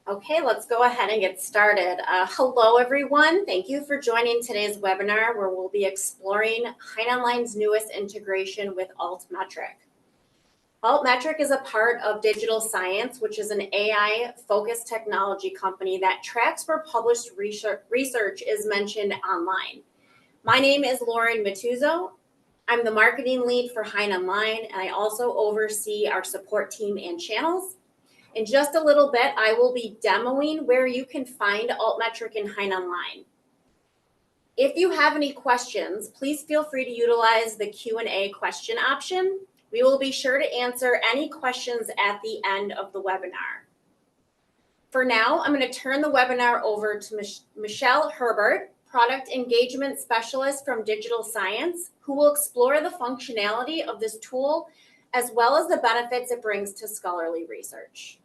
Okay, let's go ahead and get started. Hello, everyone. Thank you for joining today's webinar where we'll be exploring HeinOnline's newest integration with Altmetric. Altmetric is a part of Digital Science, which is an AI-focused technology company that tracks where published research is mentioned online. My name is Lauren Matuzzo. I'm the marketing lead for HeinOnline, and I also oversee our support team and channels. In just a little bit, I will be demoing where you can find Altmetric and HeinOnline. If you have any questions, please feel free to utilize the Q&A question option. We will be sure to answer any questions at the end of the webinar. For now, I'm going to turn the webinar over to Michelle Herbert, Product Engagement Specialist from Digital Science, who will explore the functionality of this tool as well as the benefits it brings to scholarly research.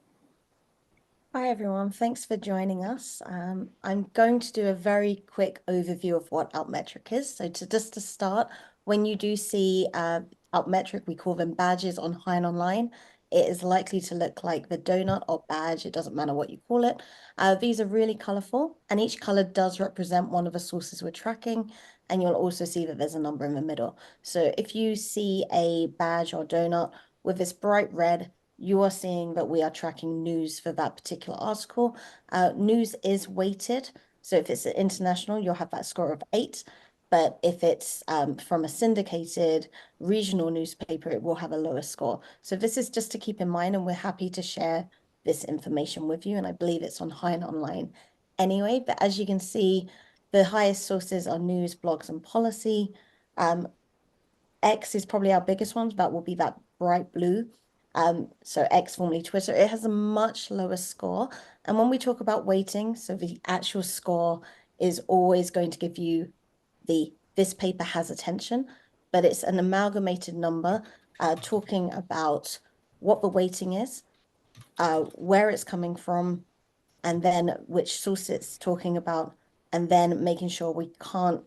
Hi, everyone. Thanks for joining us. I'm going to do a very quick overview of what Altmetric is. So just to start, when you do see Altmetric, we call them badges on HeinOnline. It is likely to look like the donut or badge. It doesn't matter what you call it. These are really colorful, and each color does represent one of the sources we're tracking. And you'll also see that there's a number in the middle. So if you see a badge or donut with this bright red, you are seeing that we are tracking news for that particular article. News is weighted. So if it's international, you'll have that score of 8. But if it's from a syndicated regional newspaper, it will have a lower score. So this is just to keep in mind, and we're happy to share this information with you. And I believe it's on HeinOnline anyway. But as you can see, the highest sources are news, blogs, and policy. X is probably our biggest one. That will be that bright blue. So X, formerly Twitter, it has a much lower score. And when we talk about weighting, so the actual score is always going to give you this paper has attention, but it's an amalgamated number talking about what the weighting is, where it's coming from, and then which source it's talking about, and then making sure we can't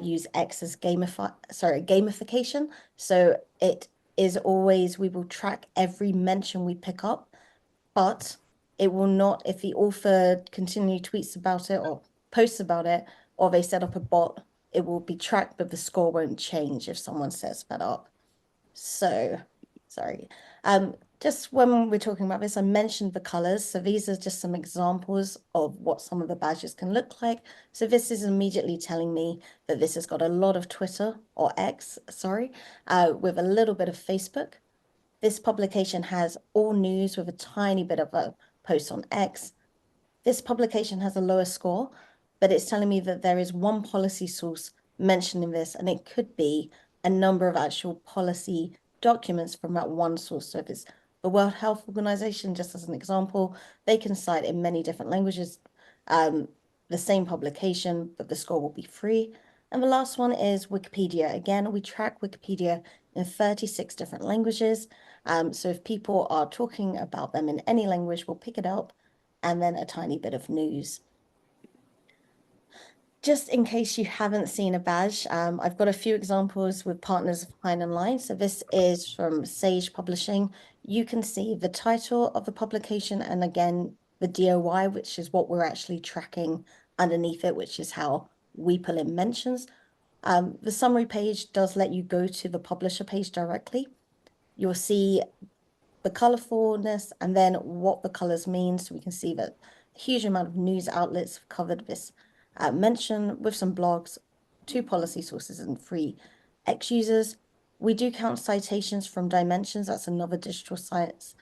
use X as gamification. So it is always, we will track every mention we pick up, but it will not, if the author continually tweets about it or posts about it, or they set up a bot, it will be tracked, but the score won't change if someone sets that up. So, sorry. Just when we're talking about this, I mentioned the colors. So these are just some examples of what some of the badges can look like. So this is immediately telling me that this has got a lot of Twitter or X, sorry, with a little bit of Facebook. This publication has all news with a tiny bit of a post on X. This publication has a lower score, but it's telling me that there is one policy source mentioning this, and it could be a number of actual policy documents from that one source. So if it's the World Health Organization, just as an example, they can cite in many different languages the same publication, but the score will be free. And the last one is Wikipedia. Again, we track Wikipedia in 36 different languages. So if people are talking about them in any language, we'll pick it up, and then a tiny bit of news. Just in case you haven't seen a badge, I've got a few examples with partners of HeinOnline. So this is from Sage Publishing. You can see the title of the publication and again, the DOI, which is what we're actually tracking underneath it, which is how we pull in mentions. The summary page does let you go to the publisher page directly. You'll see the colorfulness and then what the colors mean. So we can see that a huge amount of news outlets have covered this mention with some blogs, 2 policy sources and 3 X users. We do count citations from Dimensions. That's another digital science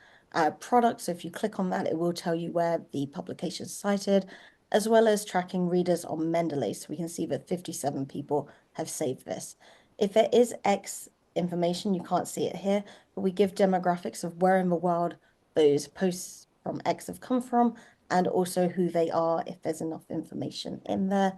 product. So if you click on that, it will tell you where the publication is cited, as well as tracking readers on Mendeley. So we can see that 57 people have saved this. If there is X information, you can't see it here, but we give demographics of where in the world those posts from X have come from, and also who they are if there's enough information in there.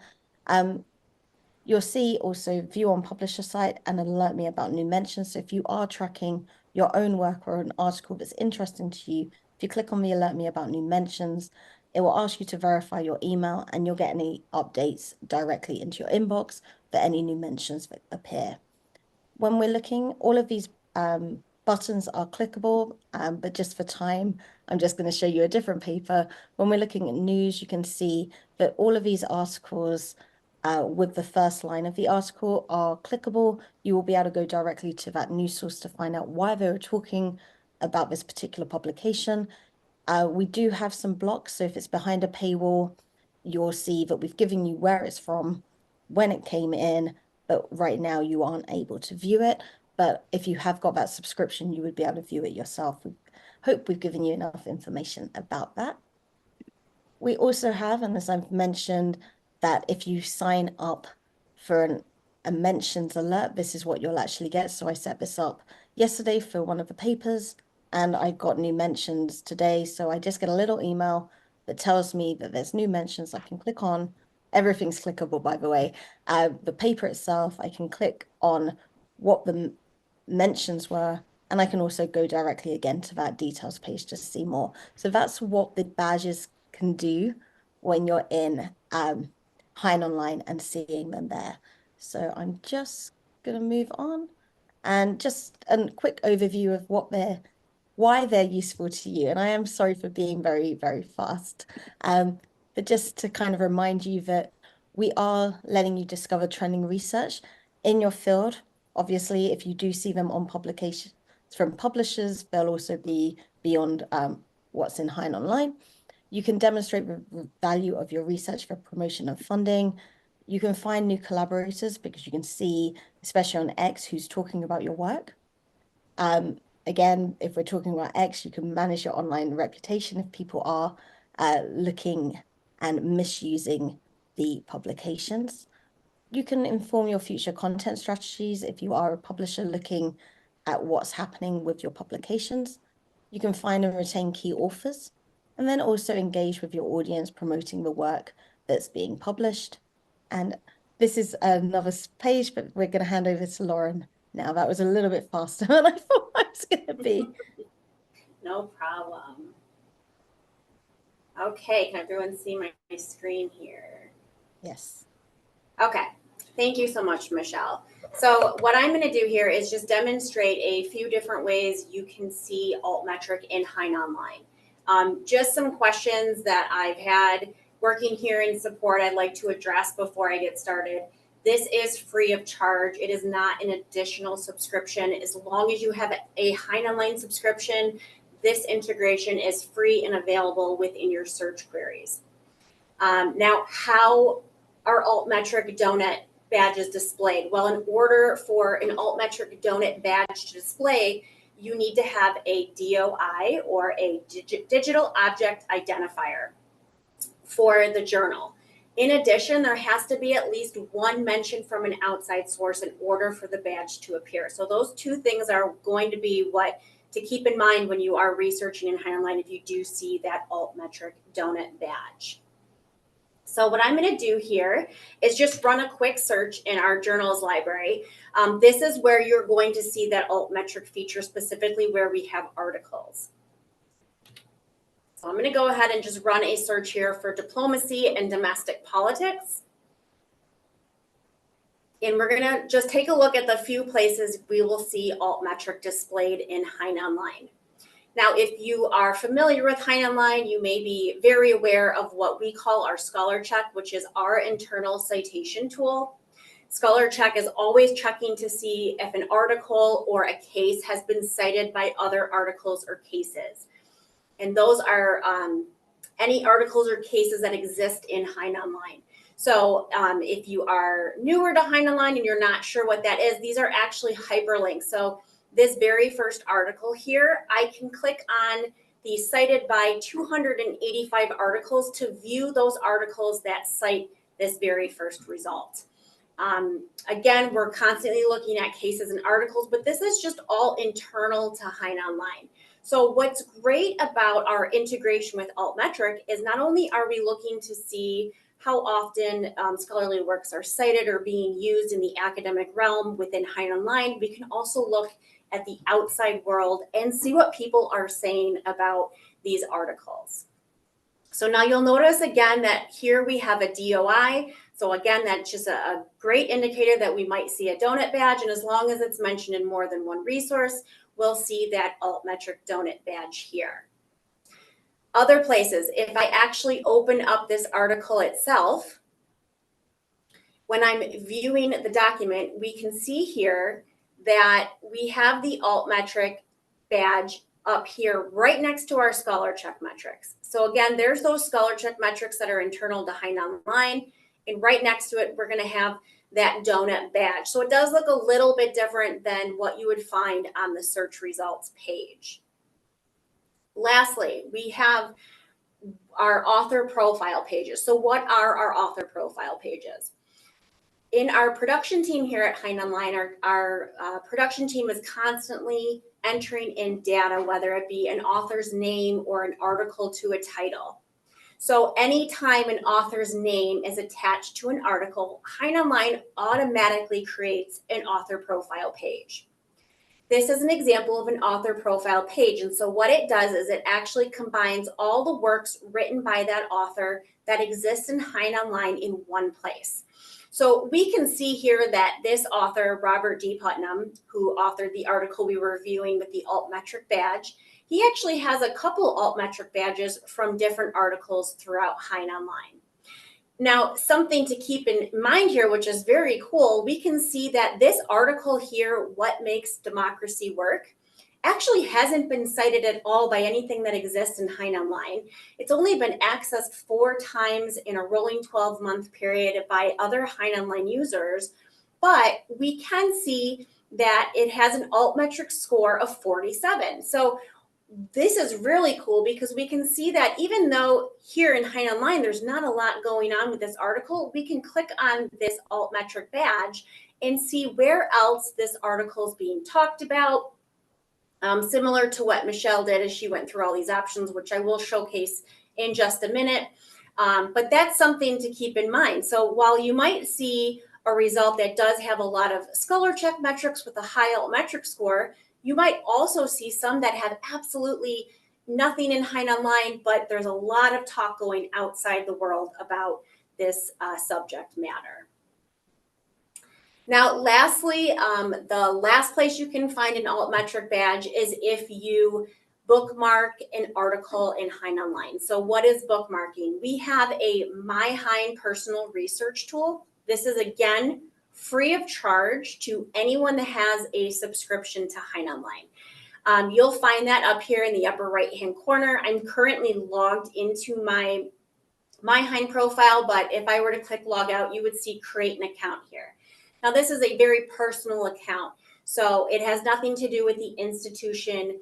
You'll see also view on publisher site and alert me about new mentions. So if you are tracking your own work or an article that's interesting to you, if you click on the alert me about new mentions, it will ask you to verify your email and you'll get any updates directly into your inbox for any new mentions that appear. When we're looking, all of these buttons are clickable, but just for time, I'm just going to show you a different paper. When we're looking at news, you can see that all of these articles with the first line of the article are clickable. You will be able to go directly to that news source to find out why they were talking about this particular publication. We do have some blocks, so if it's behind a paywall, you'll see that we've given you where it's from, when it came in, but right now you aren't able to view it. But if you have got that subscription, you would be able to view it yourself. We hope we've given you enough information about that. We also have, and as I've mentioned, that if you sign up for a mentions alert, this is what you'll actually get. So I set this up yesterday for one of the papers, and I got new mentions today. So I just get a little email that tells me that there's new mentions I can click on. Everything's clickable, by the way. The paper itself, I can click on what the mentions were, and I can also go directly again to that details page to see more. So that's what the badges can do when you're in HeinOnline and seeing them there. So I'm just going to move on, and just a quick overview of why they're useful to you. And I am sorry for being very, very fast, but just to kind of remind you that we are letting you discover trending research in your field. Obviously, if you do see them on publications from publishers, they'll also be beyond what's in HeinOnline. You can demonstrate the value of your research for promotion and funding. You can find new collaborators because you can see, especially on X, who's talking about your work. Again, if we're talking about X, you can manage your online reputation if people are looking and misusing the publications. You can inform your future content strategies if you are a publisher looking at what's happening with your publications. You can find and retain key authors, and then also engage with your audience promoting the work that's being published. And this is another page, but we're going to hand over to Lauren now. That was a little bit faster than I thought I was going to be. No problem. Okay, can everyone see my screen here? Yes. Okay, thank you so much, Michelle. So what I'm going to do here is just demonstrate a few different ways you can see Altmetric in HeinOnline. Just some questions that I've had working here in support I'd like to address before I get started. This is free of charge. It is not an additional subscription. As long as you have a HeinOnline subscription, this integration is free and available within your search queries. Now, how are Altmetric donut badges displayed? Well, in order for an Altmetric donut badge to display, you need to have a DOI, or a digital object identifier, for the journal. In addition, there has to be at least one mention from an outside source in order for the badge to appear. So those two things are going to be what to keep in mind when you are researching in HeinOnline if you do see that Altmetric donut badge. So what I'm going to do here is just run a quick search in our journals library. This is where you're going to see that Altmetric feature, specifically where we have articles. So I'm going to go ahead and just run a search here for diplomacy and domestic politics. And we're going to just take a look at the few places we will see Altmetric displayed in HeinOnline. Now, if you are familiar with HeinOnline, you may be very aware of what we call our Scholar Check, which is our internal citation tool. Scholar Check is always checking to see if an article or a case has been cited by other articles or cases. And those are any articles or cases that exist in HeinOnline. So if you are newer to HeinOnline and you're not sure what that is, these are actually hyperlinks. So this very first article here, I can click on the cited by 285 articles to view those articles that cite this very first result. Again, we're constantly looking at cases and articles, but this is just all internal to HeinOnline. So what's great about our integration with Altmetric is not only are we looking to see how often scholarly works are cited or being used in the academic realm within HeinOnline, we can also look at the outside world and see what people are saying about these articles. So now you'll notice again that here we have a DOI. So again, that's just a great indicator that we might see a donut badge. And as long as it's mentioned in more than one resource, will see that Altmetric donut badge here. Other places, if I actually open up this article itself, when I'm viewing the document, we can see here that we have the Altmetric badge up here right next to our Scholar Check metrics. So again, there's those Scholar Check metrics that are internal to HeinOnline, and right next to it, we're going to have that donut badge. So it does look a little bit different than what you would find on the search results page. Lastly, we have our author profile pages. So what are our author profile pages? In our production team here at HeinOnline, our production team is constantly entering in data, whether it be an author's name or an article to a title. So anytime an author's name is attached to an article, HeinOnline automatically creates an author profile page. This is an example of an author profile page. And so what it does is it actually combines all the works written by that author that exists in HeinOnline in one place. So we can see here that this author, Robert D. Putnam, who authored the article we were reviewing with the Altmetric badge, he actually has a couple Altmetric badges from different articles throughout HeinOnline. Now, something to keep in mind here, which is very cool, we can see that this article here, What Makes Democracy Work, actually hasn't been cited at all by anything that exists in HeinOnline. It's only been accessed 4 times in a rolling 12-month period by other HeinOnline users, but we can see that it has an Altmetric score of 47. So this is really cool because we can see that even though here in HeinOnline there's not a lot going on with this article, we can click on this Altmetric badge and see where else this article is being talked about. Similar to what Michelle did as she went through all these options, which I will showcase in just a minute. But that's something to keep in mind. So while you might see a result that does have a lot of Scholar Check metrics with a high Altmetric score, you might also see some that have absolutely nothing in HeinOnline, but there's a lot of talk going outside the world about this subject matter. Now, lastly, the last place you can find an Altmetric badge is if you bookmark an article in HeinOnline. So what is bookmarking? We have a My Hein personal research tool. This is, again, free of charge to anyone that has a subscription to HeinOnline. You'll find that up here in the upper right-hand corner. I'm currently logged into my Hein profile, but if I were to click log out, you would see create an account here. Now, this is a very personal account, so it has nothing to do with the institution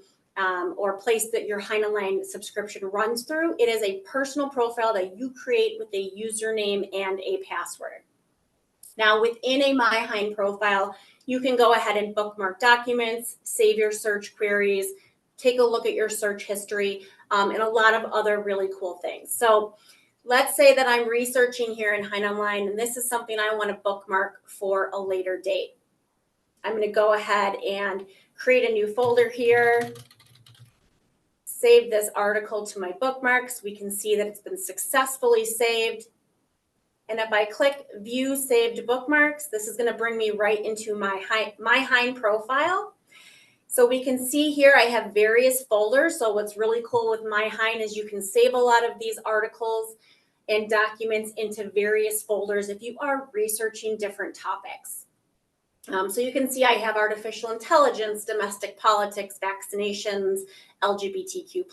or place that your HeinOnline subscription runs through. It is a personal profile that you create with a username and a password. Now, within a My Hein profile, you can go ahead and bookmark documents, save your search queries, take a look at your search history, and a lot of other really cool things. So let's say that I'm researching here in HeinOnline, and this is something I want to bookmark for a later date. I'm going to go ahead and create a new folder here, save this article to my bookmarks. We can see that it's been successfully saved. And if I click View Saved Bookmarks, this is going to bring me right into my Hein profile. So we can see here I have various folders. So what's really cool with My Hein is you can save a lot of these articles and documents into various folders if you are researching different topics. So you can see I have artificial intelligence, domestic politics, vaccinations, LGBTQ+,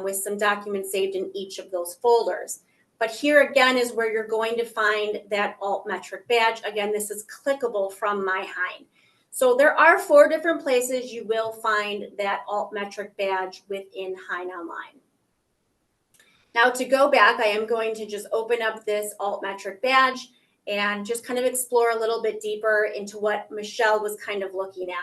with some documents saved in each of those folders. But here again is where you're going to find that Altmetric badge. Again, this is clickable from My Hein. So there are 4 different places you will find that Altmetric badge within HeinOnline. Now to go back, I am going to just open up this Altmetric badge and just kind of explore a little bit deeper into what Michelle was kind of looking at.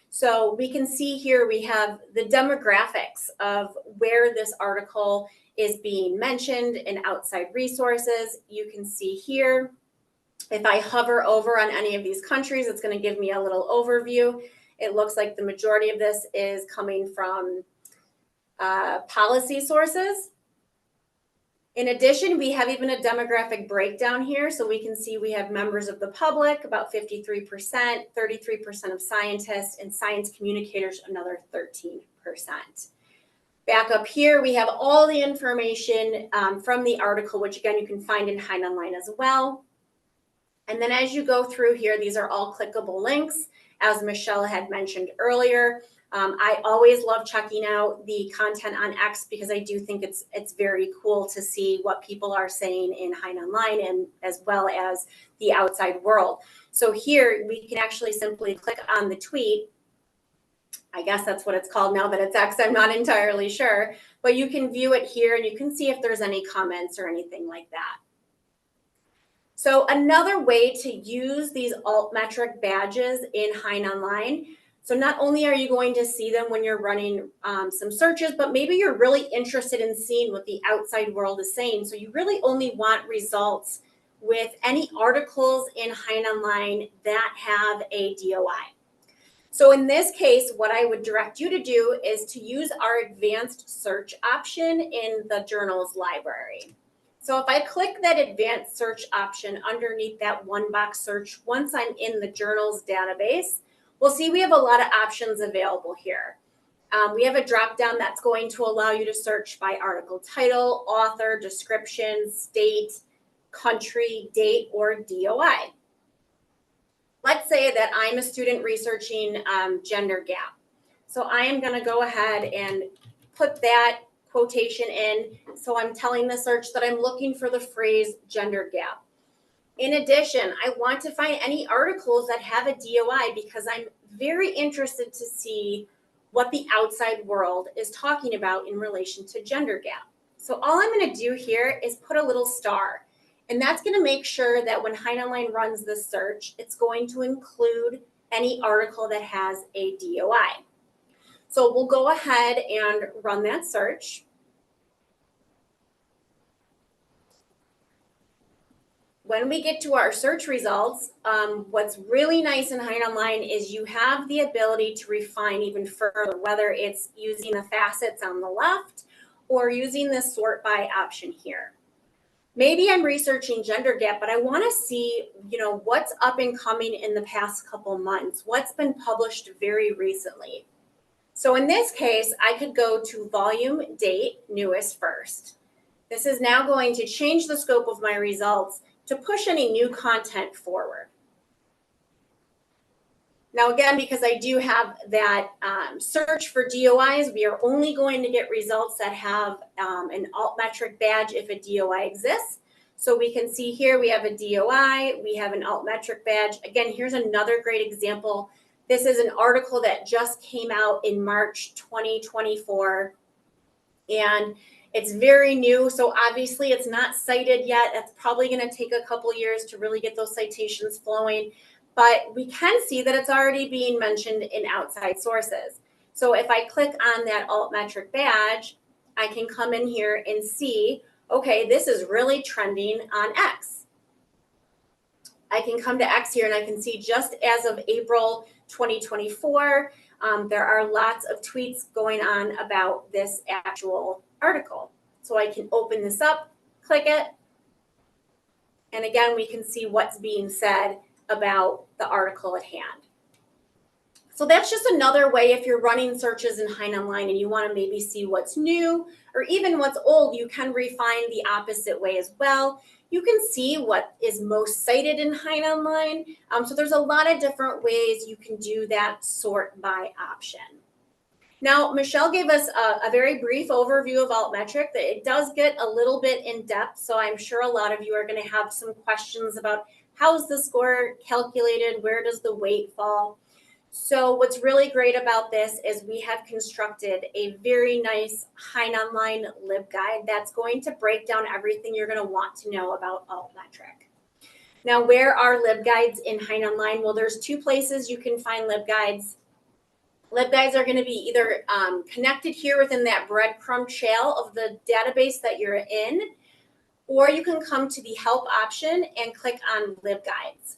So we can see here we have the demographics of where this article is being mentioned in outside resources. You can see here, if I hover over on any of these countries, it's going to give me a little overview. It looks like the majority of this is coming from policy sources. In addition, we have even a demographic breakdown here. So we can see we have members of the public, about 53%, 33% of scientists, and science communicators, another 13%. Back up here, we have all the information from the article, which again, you can find in HeinOnline as well. And then as you go through here, these are all clickable links, as Michelle had mentioned earlier. I always love checking out the content on X because I do think it's very cool to see what people are saying in HeinOnline and as well as the outside world. So here we can actually simply click on the tweet. I guess that's what it's called now that it's X. I'm not entirely sure, but you can view it here and you can see if there's any comments or anything like that. So another way to use these Altmetric badges in HeinOnline, so not only are you going to see them when you're running some searches, but maybe you're really interested in seeing what the outside world is saying. So you really only want results with any articles in HeinOnline that have a DOI. So in this case, what I would direct you to do is to use our advanced search option in the journals library. So if I click that advanced search option underneath that one box search, once I'm in the journals database, we'll see we have a lot of options available here. We have a drop down that's going to allow you to search by article title, author, description, state, country, date, or DOI. Let's say that I'm a student researching gender gap. So I am going to go ahead and put that quotation in. So I'm telling the search that I'm looking for the phrase gender gap. In addition, I want to find any articles that have a DOI because I'm very interested to see what the outside world is talking about in relation to gender gap. So all I'm going to do here is put a little star. And that's going to make sure that when HeinOnline runs this search, it's going to include any article that has a DOI. So we'll go ahead and run that search. When we get to our search results, what's really nice in HeinOnline is you have the ability to refine even further, whether it's using the facets on the left or using the sort by option here. Maybe I'm researching gender gap, but I want to see, what's up and coming in the past couple months, what's been published very recently. So in this case, I could go to volume, date, newest first. This is now going to change the scope of my results to push any new content forward. Now again, because I do have that search for DOIs, we are only going to get results that have an Altmetric badge if a DOI exists. So we can see here we have a DOI, we have an Altmetric badge. Again, here's another great example. This is an article that just came out in March 2024, and it's very new. So obviously it's not cited yet. It's probably going to take a couple years to really get those citations flowing. But we can see that it's already being mentioned in outside sources. So if I click on that Altmetric badge, I can come in here and see, okay, this is really trending on X. I can come to X here and I can see just as of April 2024, there are lots of tweets going on about this actual article. So I can open this up, click it, and again, we can see what's being said about the article at hand. So that's just another way if you're running searches in HeinOnline and you want to maybe see what's new or even what's old, you can refine the opposite way as well. You can see what is most cited in HeinOnline. So there's a lot of different ways you can do that sort by option. Now, Michelle gave us a very brief overview of Altmetric. It does get a little bit in depth, so I'm sure a lot of you are going to have some questions about how's the score calculated, where does the weight fall? So what's really great about this is we have constructed a very nice HeinOnline LibGuide that's going to break down everything you're going to want to know about Altmetric. Now, where are LibGuides in HeinOnline? Well, there's two places you can find LibGuides. LibGuides are going to be either connected here within that breadcrumb trail of the database that you're in, or you can come to the help option and click on LibGuides.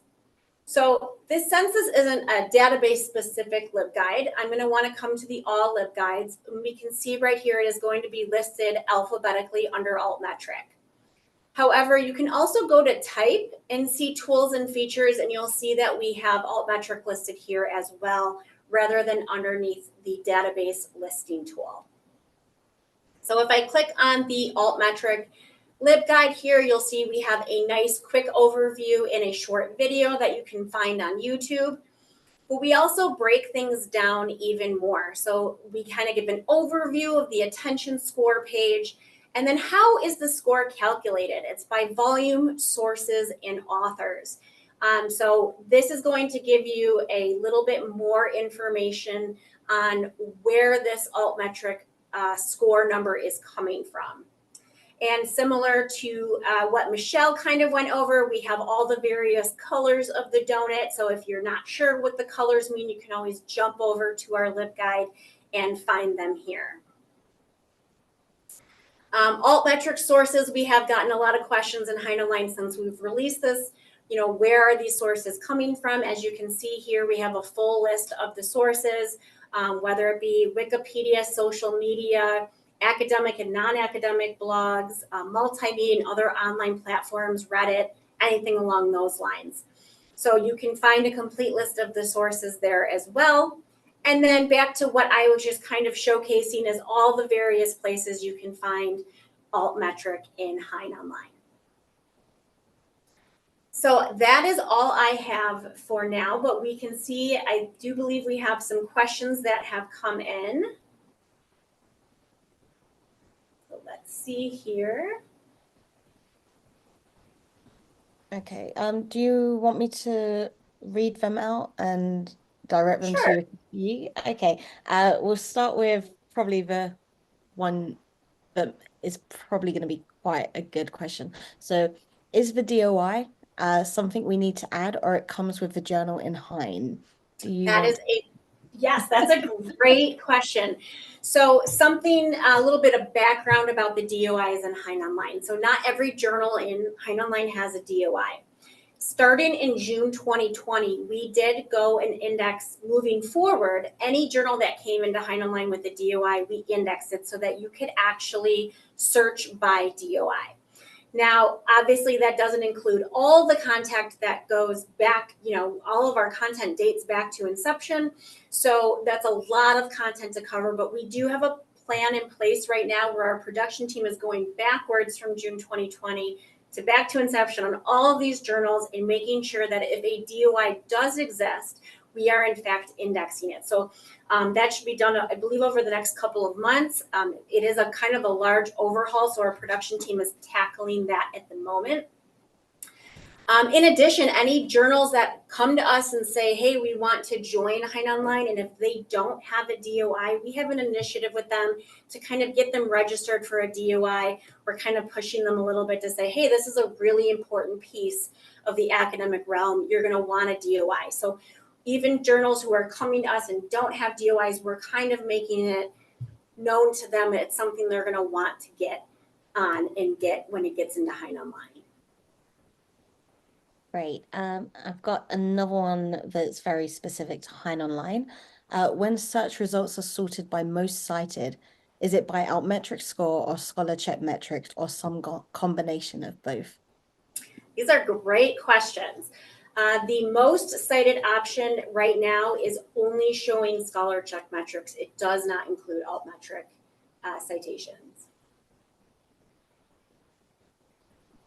So this census isn't a database-specific LibGuide. I'm going to want to come to the All LibGuides. And we can see right here it is going to be listed alphabetically under Altmetric. However, you can also go to type and see tools and features, and you'll see that we have Altmetric listed here as well, rather than underneath the database listing tool. So if I click on the Altmetric LibGuide here, you'll see we have a nice quick overview in a short video that you can find on YouTube. But we also break things down even more. So we kind of give an overview of the attention score page. And then how is the score calculated? It's by volume, sources, and authors. So this is going to give you a little bit more information on where this Altmetric score number is coming from. And similar to what Michelle kind of went over, we have all the various colors of the donut. So if you're not sure what the colors mean, you can always jump over to our LibGuide and find them here. Altmetric sources, we have gotten a lot of questions in HeinOnline since we've released this. You know, where are these sources coming from? As you can see here, we have a full list of the sources, whether it be Wikipedia, social media, academic and non-academic blogs, multimedia and other online platforms, Reddit, anything along those lines. So you can find a complete list of the sources there as well. And then back to what I was just kind of showcasing is all the various places you can find Altmetric in HeinOnline. So that is all I have for now, but we can see, I do believe we have some questions that have come in. So let's see here. Okay. Do you want me to read them out and direct them Sure. to you? Okay. We'll start with probably the one that is probably going to be quite a good question. So, is the DOI something we need to add, or it comes with the journal in Hein? Do you That want? is yes, that's a great question. So something, a little bit of background about the DOIs in HeinOnline. So not every journal in HeinOnline has a DOI. Starting in June 2020, we did go and index moving forward. Any journal that came into HeinOnline with a DOI, we indexed it so that you could actually search by DOI. Now, obviously, that doesn't include all the content that goes back, you know, all of our content dates back to inception. So that's a lot of content to cover, but we do have a plan in place right now where our production team is going backwards from June 2020 to back to inception on all of these journals and making sure that if a DOI does exist, we are in fact indexing it. So that should be done, I believe, over the next couple of months. It is a kind of a large overhaul, so our production team is tackling that at the moment. In addition, any journals that come to us and say, hey, we want to join HeinOnline, and if they don't have a DOI, we have an initiative with them to kind of get them registered for a DOI. We're kind of pushing them a little bit to say, hey, this is a really important piece of the academic realm. You're going to want a DOI. So even journals who are coming to us and don't have DOIs, we're kind of making it known to them that it's something they're going to want to get on and get when it gets into HeinOnline. Great. I've got another one that's very specific to HeinOnline. When search results are sorted by most cited, is it by Altmetric score or Scholar Check metrics or some combination of both? These are great questions. The most cited option right now is only showing Scholar Check metrics. It does not include Altmetric citations.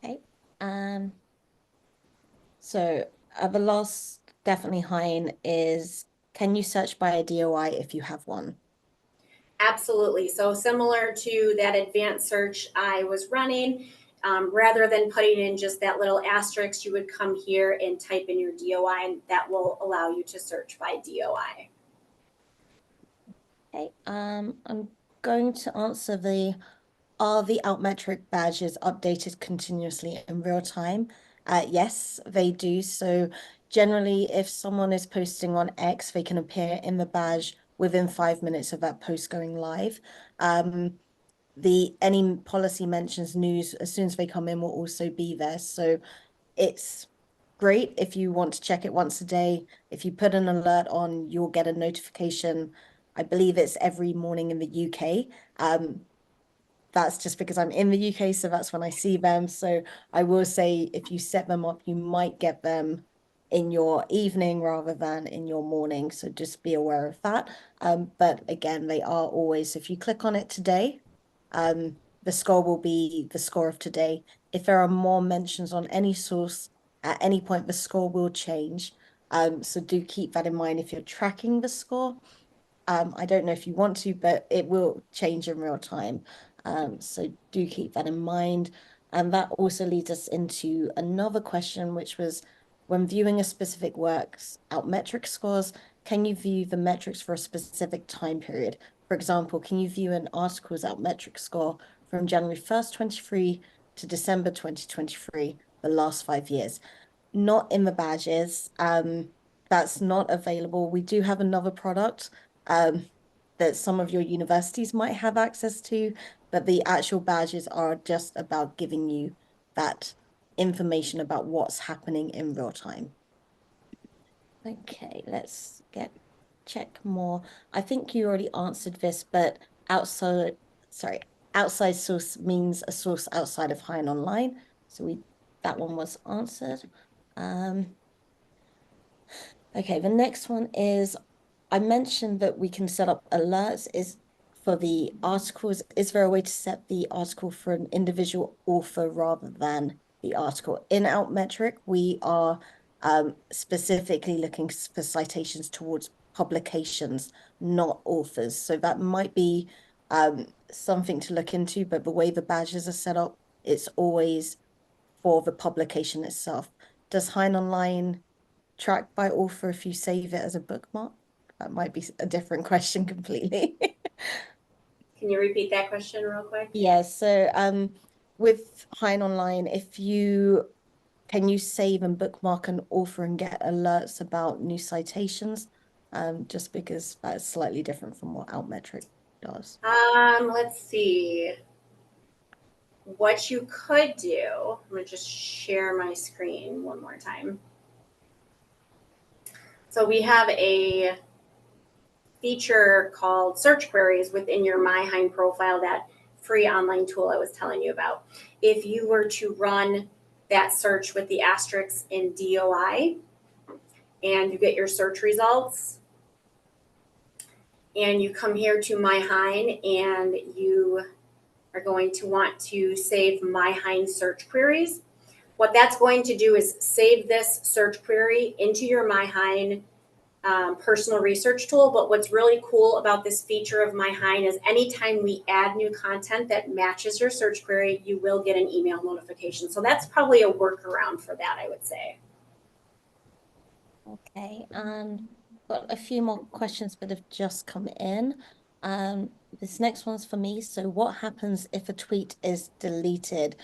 Okay. So the last definitely Hein is, can you search by a DOI if you have one? Absolutely. So similar to that advanced search I was running, rather than putting in just that little asterisk, you would come here and type in your DOI, and that will allow you to search by DOI. Okay. I'm going to answer are the Altmetric badges updated continuously in real time? Yes, they do. So generally, if someone is posting on X, they can appear in the badge within 5 minutes of that post going live. Any policy mentions news as soon as they come in will also be there. So it's great if you want to check it once a day. If you put an alert on, you'll get a notification. I believe it's every morning in the UK. that's just because I'm in the UK, so that's when I see them. So I will say if you set them up, you might get them in your evening rather than in your morning. So just be aware of that. But again, they are always, if you click on it today, the score will be the score of today. If there are more mentions on any source at any point, the score will change. So do keep that in mind if you're tracking the score. I don't know if you want to, but it will change in real time. So do keep that in mind. And that also leads us into another question, which was when viewing a specific work's Altmetric scores, can you view the metrics for a specific time period? For example, can you view an article's Altmetric score from January 1st, 23 to December 2023, the last 5 years? Not in the badges. That's not available. We do have another product that some of your universities might have access to, but the actual badges are just about giving you that information about what's happening in real time. Okay, let's check more. I think you already answered this, but outside source means a source outside of HeinOnline. So that one was answered. Okay, the next one is I mentioned that we can set up alerts is for the articles. Is there a way to set the article for an individual author rather than the article? In Altmetric, we are specifically looking for citations towards publications, not authors. So that might be something to look into, but the way the badges are set up, it's always for the publication itself. Does HeinOnline track by author if you save it as a bookmark? That might be a different question completely. Can you repeat that question real quick? Yeah, so with HeinOnline, can you save and bookmark an author and get alerts about new citations? Just because that's slightly different from what Altmetric does. Let's see. What you could do, I'm gonna just share my screen one more time. So we have a feature called search queries within your MyHein profile, that free online tool I was telling you about. If you were to run that search with the asterisks in DOI and you get your search results and you come here to MyHein and you are going to want to save MyHein search queries, what that's going to do is save this search query into your MyHein personal research tool. But what's really cool about this feature of MyHein is anytime we add new content that matches your search query, you will get an email notification. So that's probably a workaround for that, I would say. Okay, and got a few more questions that have just come in. This next one's for me. So what happens if a tweet is deleted?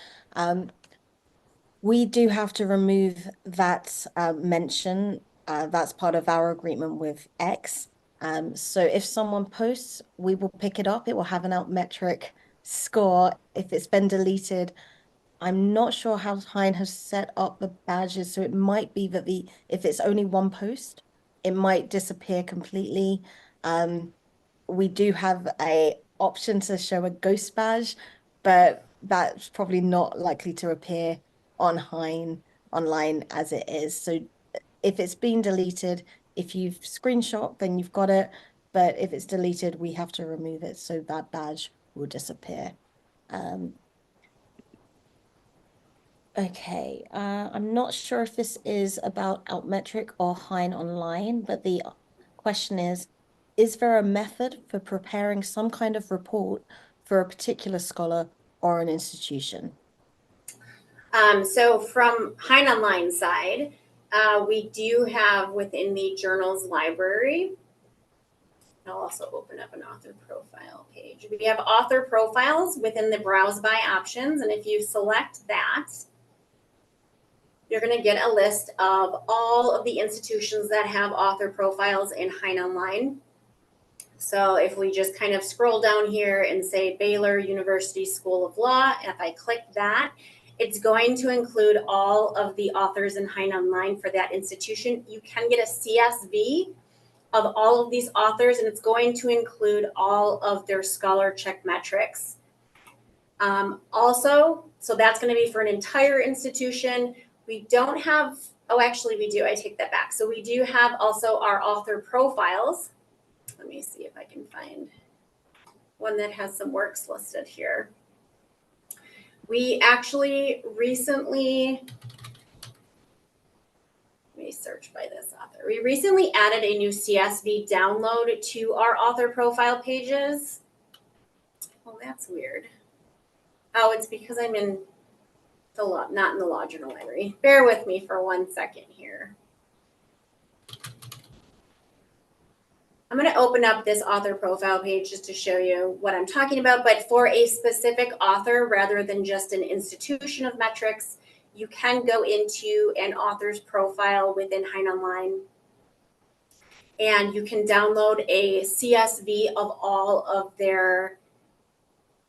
We do have to remove that mention. That's part of our agreement with X. So if someone posts, we will pick it up. It will have an Altmetric score. If it's been deleted, I'm not sure how Hein has set up the badges. So it might be that if it's only one post, it might disappear completely. We do have a option to show a ghost badge, but that's probably not likely to appear on HeinOnline as it is. So if it's been deleted, if you've screenshot, then you've got it. But if it's deleted, we have to remove it. So that badge will disappear. Okay, I'm not sure if this is about Altmetric or HeinOnline, but the question is there a method for preparing some kind of report for a particular scholar or an institution? So from HeinOnline side, we do have within the journals library, I'll also open up an author profile page. We have author profiles within the browse by options. And if you select that, you're going to get a list of all of the institutions that have author profiles in HeinOnline. So if we just kind of scroll down here and say Baylor University School of Law, if I click that, it's going to include all of the authors in HeinOnline for that institution. You can get a CSV of all of these authors, and it's going to include all of their scholar check metrics. Also, so that's going to be for an entire institution. We don't have, oh, actually we do, I take that back. So we do have also our author profiles. Let me see if I can find one that has some works listed here. We actually recently, let me search by this author. We recently added a new CSV download to our author profile pages. Oh, that's weird. Oh, it's because I'm in the law, not in the law journal library. Bear with me for 1 second here. I'm going to open up this author profile page just to show you what I'm talking about, but for a specific author rather than just an institution of metrics, you can go into an author's profile within HeinOnline and you can download a CSV of all of their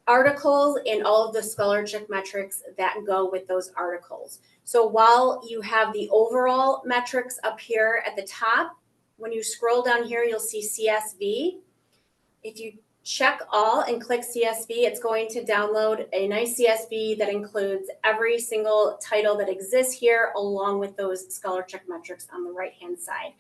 articles and all of the scholar check metrics that go with those articles. So while you have the overall metrics up here at the top, when you scroll down here, you'll see CSV. If you check all and click CSV, it's going to download a nice CSV that includes every single title that exists here, along with those scholar check metrics on the right-hand side.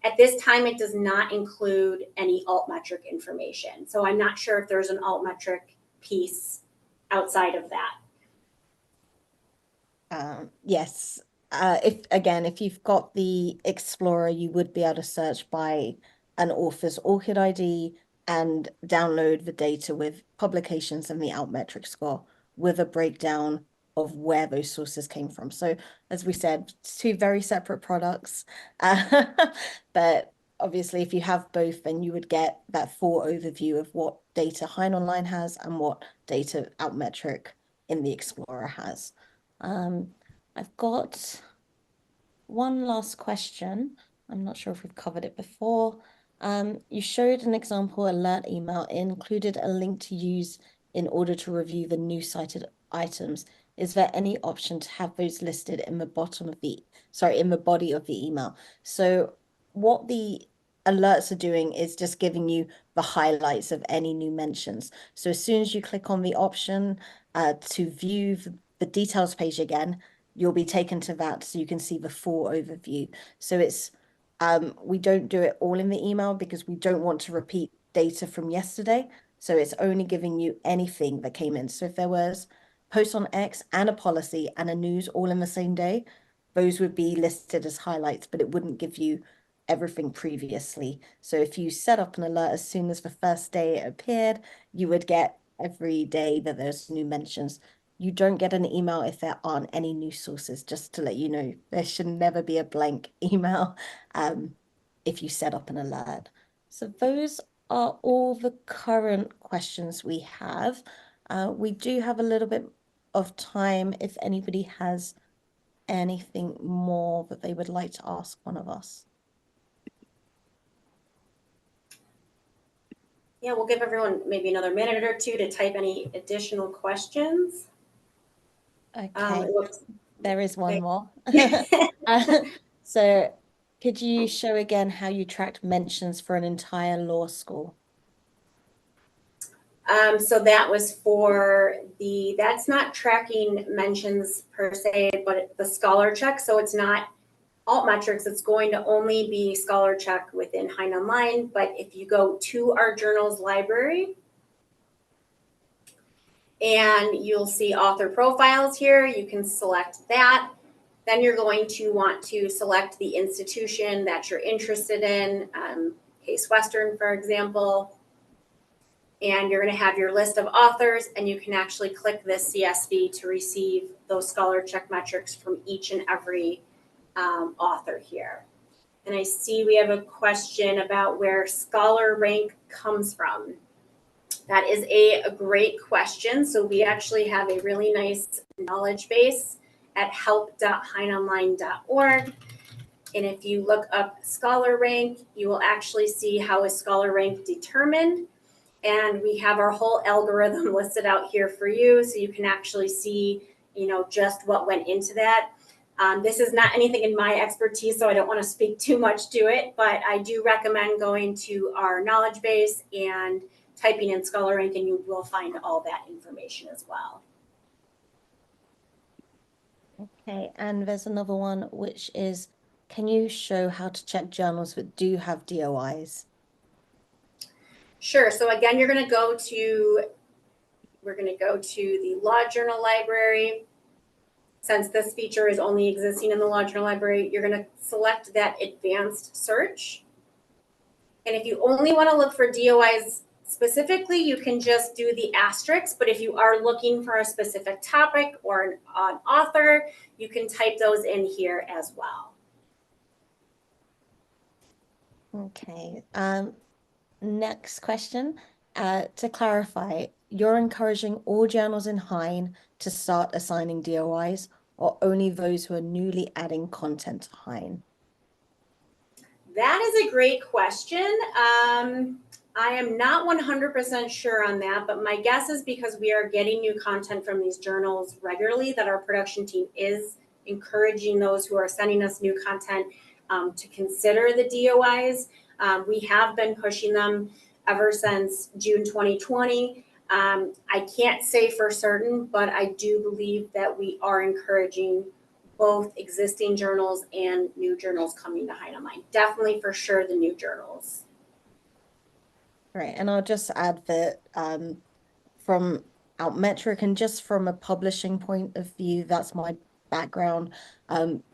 At this time, it does not include any Altmetric information. So I'm not sure if there's an Altmetric piece outside of that. Yes. If you've got the Explorer, you would be able to search by an author's ORCID ID and download the data with publications and the Altmetric score with a breakdown of where those sources came from. So as we said, two very separate products. But obviously, if you have both, then you would get that full overview of what data HeinOnline has and what data Altmetric in the Explorer has. I've got one last question. I'm not sure if we've covered it before. You showed an example alert email. It included a link to use in order to review the new cited items. Is there any option to have those listed in the in the body of the email? So what the alerts are doing is just giving you the highlights of any new mentions. So as soon as you click on the option to view the details page again, you'll be taken to that so you can see the full overview. So it's we don't do it all in the email because we don't want to repeat data from yesterday. So it's only giving you anything that came in. So if there was post on X and a policy and a news all in the same day, those would be listed as highlights, but it wouldn't give you everything previously. So if you set up an alert as soon as the first day it appeared, you would get every day that there's new mentions. You don't get an email if there aren't any news sources, just to let you know. There should never be a blank email if you set up an alert. So those are all the current questions we have. We do have a little bit of time if anybody has anything more that they would like to ask one of us. Yeah, we'll give everyone maybe another minute or two to type any additional questions. Okay, Looks, there is one okay. more. So could you show again how you tracked mentions for an entire law school? So that was for that's not tracking mentions per se, but the scholar check. So it's not Altmetrics, it's going to only be scholar check within HeinOnline. But if you go to our journals library and you'll see author profiles here, you can select that. Then you're going to want to select the institution that you're interested in, Case Western, for example. And you're going to have your list of authors, and you can actually click this CSV to receive those scholar check metrics from each and every author here. And I see we have a question about where scholar rank comes from. That is a great question. So we actually have a really nice knowledge base at help.heinonline.org. And if you look up scholar rank, you will actually see how is scholar rank determined. And we have our whole algorithm listed out here for you, so you can actually see, just what went into that. This is not anything in my expertise, so I don't want to speak too much to it, but I do recommend going to our knowledge base and typing in Scholar Rank, and you will find all that information as well. Okay, and there's another one, which is, can you show how to check journals that do have DOIs? Sure. So again, we're going to go to the Law Journal Library. Since this feature is only existing in the Law Journal Library, you're going to select that advanced search. And if you only want to look for DOIs specifically, you can just do the asterisk. But if you are looking for a specific topic or an author, you can type those in here as well. Okay. Next question. To clarify, you're encouraging all journals in Hein to start assigning DOIs, or only those who are newly adding content to Hein? That is a great question. I am not 100% sure on that, but my guess is because we are getting new content from these journals regularly, that our production team is encouraging those who are sending us new content to consider the DOIs. We have been pushing them ever since June 2020. I can't say for certain, but I do believe that we are encouraging both existing journals and new journals coming to HeinOnline. Definitely for sure the new journals. Right, and I'll just add that from Altmetric and just from a publishing point of view, that's my background.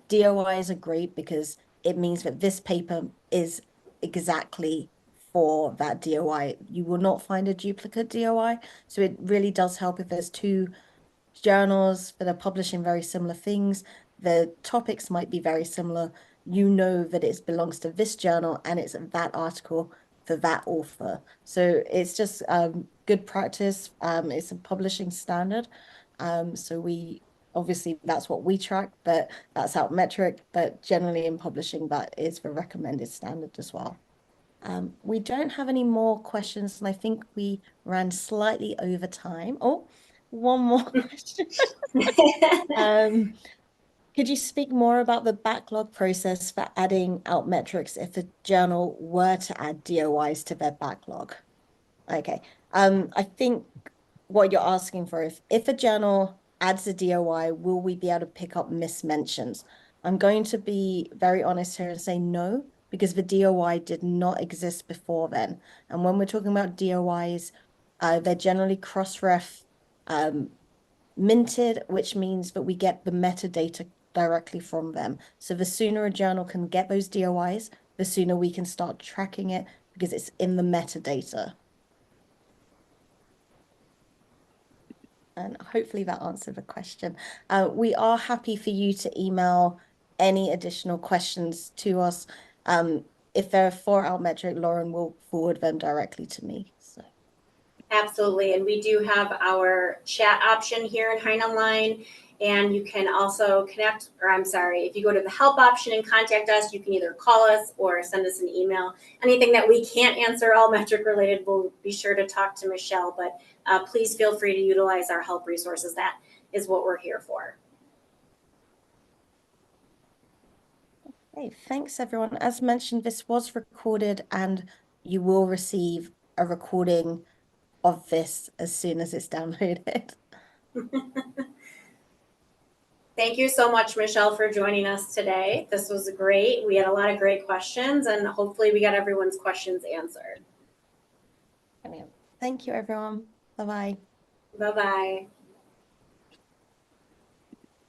DOIs are great because it means that this paper is exactly for that DOI. You will not find a duplicate DOI. So it really does help if there's two journals that are publishing very similar things. The topics might be very similar. You know that it belongs to this journal and it's that article for that author. So it's just good practice. It's a publishing standard. So we obviously that's what we track, but that's Altmetric. But generally in publishing, that is the recommended standard as well. We don't have any more questions, and I think we ran slightly over time. Oh, one more question. Could you speak more about the backlog process for adding Altmetrics if a journal were to add DOIs to their backlog? Okay. I think what you're asking for, if a journal adds a DOI, will we be able to pick up mismentions? I'm going to be very honest here and say no, because the DOI did not exist before then. And when we're talking about DOIs, they're generally cross-ref minted, which means that we get the metadata directly from them. So the sooner a journal can get those DOIs, the sooner we can start tracking it because it's in the metadata. And hopefully that answered the question. We are happy for you to email any additional questions to us. If they're for Altmetric, Lauren will forward them directly to me. So. Absolutely. And we do have our chat option here in HeinOnline. And you can also if you go to the help option and contact us, you can either call us or send us an email. Anything that we can't answer Altmetric related, we'll be sure to talk to Michelle, but please feel free to utilize our help resources. That is what we're here for. Okay, thanks everyone. As mentioned, this was recorded and you will receive a recording of this as soon as it's downloaded. Thank you so much, Michelle, for joining us today. This was great. We had a lot of great questions, and hopefully we got everyone's questions answered. Thank you, everyone. Bye-bye. Bye-bye.